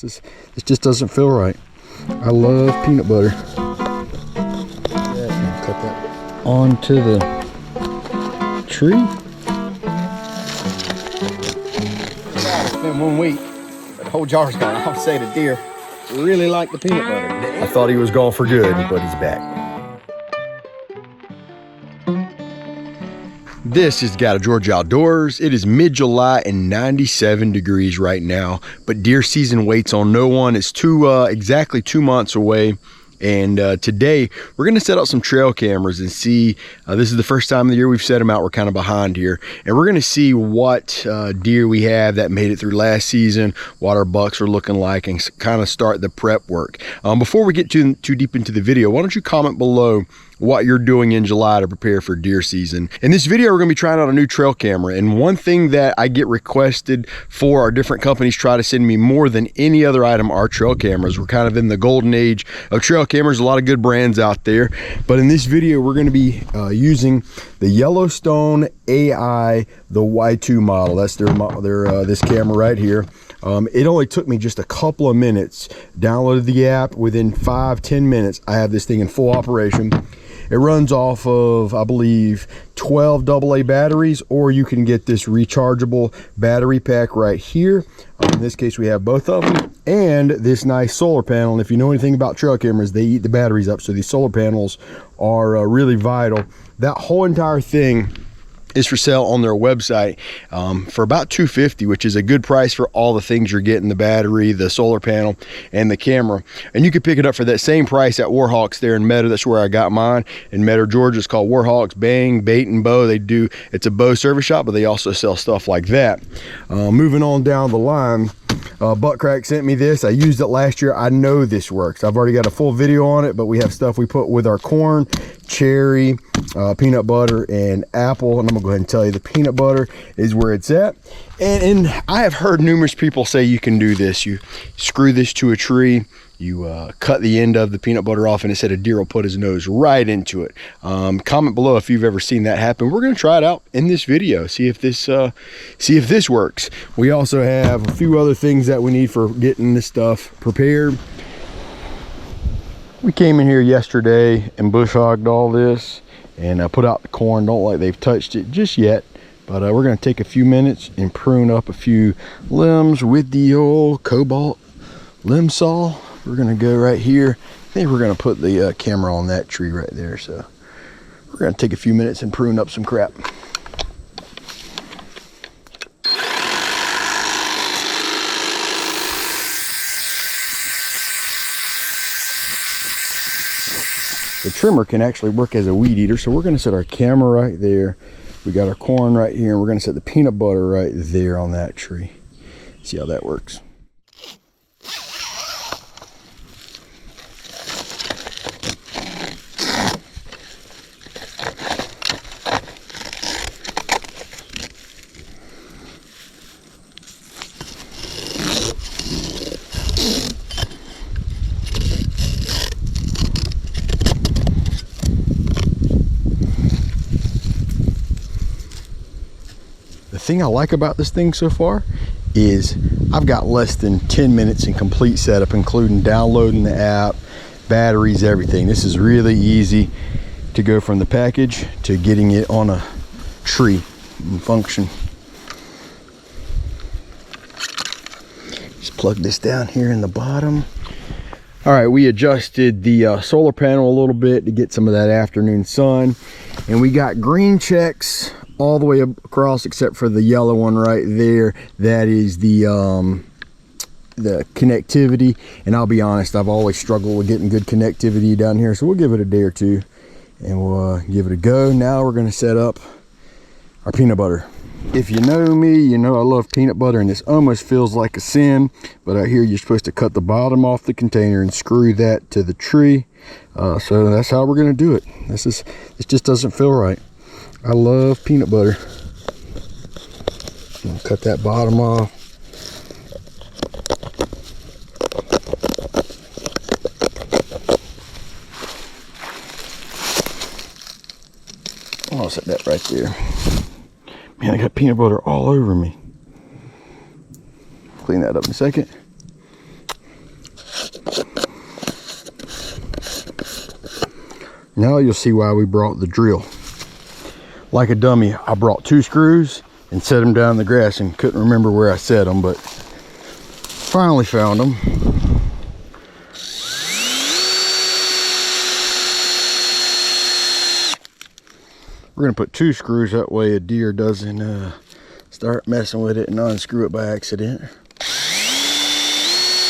This just doesn't feel right. I love peanut butter. Cut that onto the tree. It's been 1 week. The whole jar's gone. I'll say the deer really like the peanut butter. I thought he was gone for good, but he's back. This is Guide to Georgia Outdoors. It is mid-July and 97 degrees right now, but deer season waits on no one. It's exactly 2 months away. And today we're going to set up some trail cameras and see, this is the first time of the year we've set them out. We're kind of behind here, and we're going to see what deer we have that made it through last season, what our bucks are looking like, and kind of start the prep work. Before we get too deep into the video, why don't you comment below what you're doing in July to prepare for deer season. In this video, we're going to be trying out a new trail camera, and one thing that I get requested for, our different companies try to send me more than any other item, are trail cameras. We're kind of in the golden age of trail cameras, a lot of good brands out there, but in this video we're going to be using the Yellowstone.ai Y2 model. That's their this camera right here. It only took me just a couple of minutes. Downloaded the app. Within 5-10 minutes I have this thing in full operation. It runs off of, I believe, 12 AA batteries, or you can get this rechargeable battery pack right here. In this case, we have both of them, and this nice solar panel. And if you know anything about trail cameras, they eat the batteries up, so these solar panels are really vital. That whole entire thing is for sale on their website for about $250, which is a good price for all the things you're getting: the battery, the solar panel, and the camera. And you can pick it up for that same price at Warhawks there in Meadow. That's where I got mine, in Meadow, Georgia. It's called Warhawks Bang Bait and Bow. It's a bow service shop, but they also sell stuff like that. Moving on down the line, Buttcrack sent me this. I used it last year. I know this works. I've already got a full video on it, but we have stuff we put with our corn, cherry, peanut butter, and apple. And I'm gonna go ahead and tell you, the peanut butter is where it's at. And I have heard numerous people say you can do this. You screw this to a tree, you cut the end of the peanut butter off, and it said a deer will put his nose right into it. Comment below if you've ever seen that happen. We're going to try it out in this video, see if this works. We also have a few other things that we need for getting this stuff prepared. We came in here yesterday and bush hogged all this and put out the corn. Don't like they've touched it just yet, but we're going to take a few minutes and prune up a few limbs with the old Cobalt limb saw. We're going to go right here. I think we're going to put the camera on that tree right there. So we're going to take a few minutes and prune up some crap. The trimmer can actually work as a weed eater, so we're going to set our camera right there. We got our corn right here, and we're going to set the peanut butter right there on that tree. See how that works. The thing I like about this thing so far is I've got less than 10 minutes in complete setup, including downloading the app, batteries, everything. This is really easy to go from the package to getting it on a tree and function. Just plug this down here in the bottom. All right, we adjusted the solar panel a little bit to get some of that afternoon sun, and we got green checks all the way across except for the yellow one right there. That is the connectivity, and I'll be honest, I've always struggled with getting good connectivity down here, so we'll give it a day or two and we'll give it a go. Now we're going to set up our peanut butter. If you know me, you know I love peanut butter, and this almost feels like a sin, but out here you're supposed to cut the bottom off the container and screw that to the tree. So that's how we're going to do it. This just doesn't feel right. I love peanut butter. Cut that bottom off. I'll set that right there. Man, I got peanut butter all over me. Clean that up in a second. Now you'll see why we brought the drill. Like a dummy, I brought 2 screws and set them down in the grass and couldn't remember where I set them, but finally found them. We're gonna put 2 screws, that way a deer doesn't start messing with it and unscrew it by accident.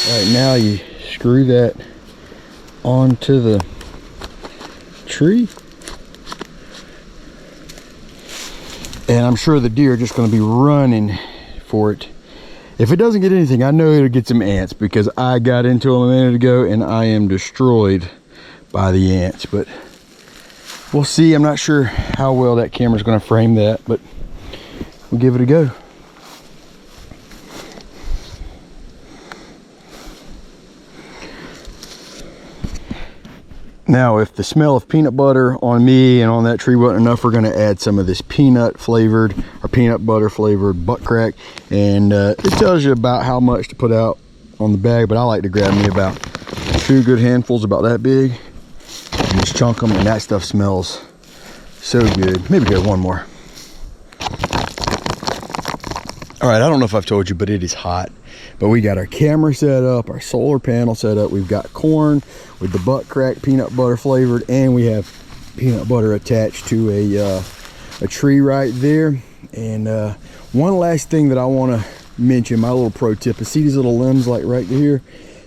All right, now you screw that onto the tree. And I'm sure the deer are just gonna be running for it. If it doesn't get anything, I know it'll get some ants, because I got into them a minute ago and I am destroyed by the ants, but we'll see. I'm not sure how well that camera's gonna frame that, but we'll give it a go. Now, if the smell of peanut butter on me and on that tree wasn't enough, we're gonna add some of this peanut flavored or peanut butter flavored butt crack. And it tells you about how much to put out on the bag, but I like to grab me about 2 good handfuls about that big and just chunk them, and that stuff smells so good. Maybe get 1 more. All right, I don't know if I've told you, but it is hot. But we got our camera set up, our solar panel set up. We've got corn with the butt crack, peanut butter flavored, and we have peanut butter attached to a tree right there. And one last thing that I want to mention, my little pro tip is, see these little limbs like right here?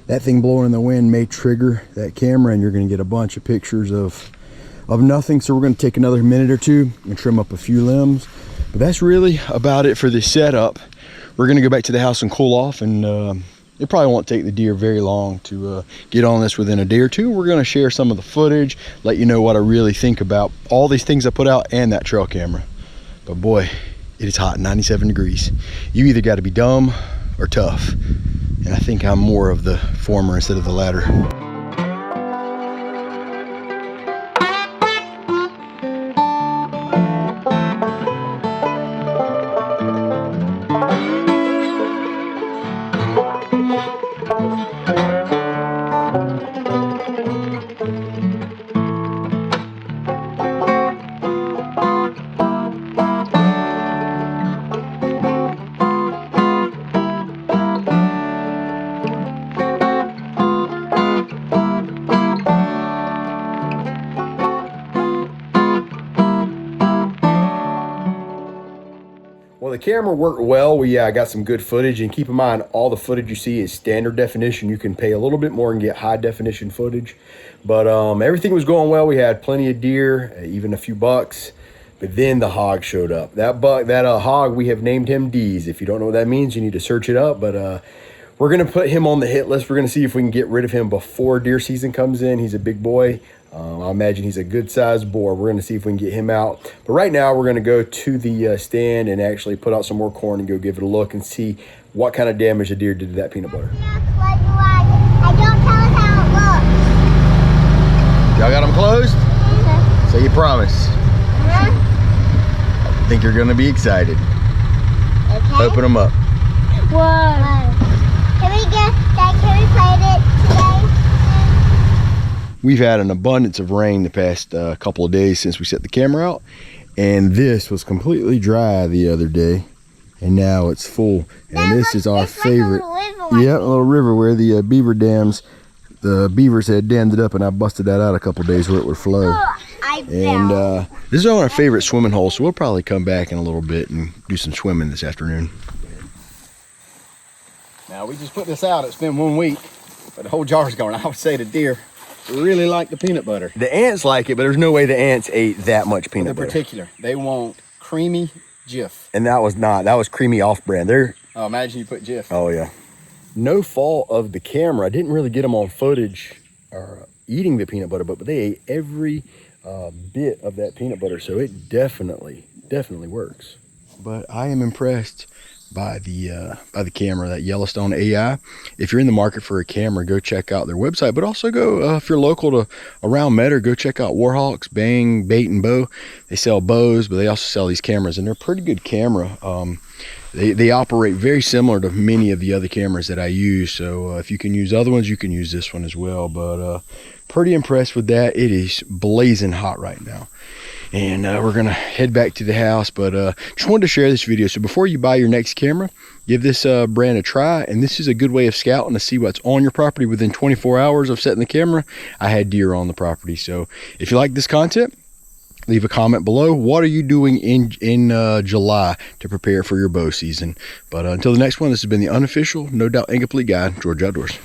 That thing blowing in the wind may trigger that camera, and you're going to get a bunch of pictures of nothing. So we're going to take another minute or 2 and trim up a few limbs. But that's really about it for this setup. We're gonna go back to the house and cool off, and it probably won't take the deer very long to get on this within a day or 2. We're gonna share some of the footage, let you know what I really think about all these things I put out and that trail camera. But boy, it is hot, 97 degrees. You either gotta be dumb or tough. And I think I'm more of the former instead of the latter. Well, the camera worked well. We got some good footage, and keep in mind, all the footage you see is standard definition. You can pay a little bit more and get high definition footage, but everything was going well. We had plenty of deer, even a few bucks, but then the hog showed up. That hog, we have named him D's. If you don't know what that means, you need to search it up, but we're gonna put him on the hit list. We're gonna see if we can get rid of him before deer season comes in. He's a big boy. I imagine he's a good sized boar. We're gonna see if we can get him out. But right now we're gonna go to the stand and actually put out some more corn and go give it a look and see what kind of damage the deer did to that peanut butter. I don't tell us how it looks. Y'all got them closed? Mm-hmm. So you promise? I think you're gonna be excited. Okay. Open them up. Whoa. Can we play it today? We've had an abundance of rain the past couple of days since we set the camera out, and this was completely dry the other day, and now it's full. And this is our favorite. Yeah, a little river where the beaver dams, the beavers had dammed it up, and I busted that out a couple of days where it would flow. And this is one of our favorite swimming holes, so we'll probably come back in a little bit and do some swimming this afternoon. Now we just put this out. It's been 1 week, but the whole jar's gone. I would say the deer really like the peanut butter. The ants like it, but there's no way the ants ate that much peanut butter. In particular, they want creamy Jif. And that was creamy off-brand. Oh, imagine you put Jif. Oh yeah. No fault of the camera. I didn't really get them on footage or eating the peanut butter, but they ate every bit of that peanut butter, so it definitely works. But I am impressed by the camera, that Yellowstone.ai. If you're in the market for a camera, go check out their website, but also go, if you're local to around Metter, go check out Warhawks, Bang, Bait and Bow. They sell bows, but they also sell these cameras, and they're a pretty good camera. they operate very similar to many of the other cameras that I use. So if you can use other ones, you can use this one as well. But pretty impressed with that. It is blazing hot right now. And we're gonna head back to the house, but just wanted to share this video. So before you buy your next camera, give this brand a try, and this is a good way of scouting to see what's on your property. Within 24 hours of setting the camera, I had deer on the property. So if you like this content, leave a comment below. What are you doing in July to prepare for your bow season? But until the next one, this has been the unofficial, no doubt incomplete guide, Georgia Outdoors.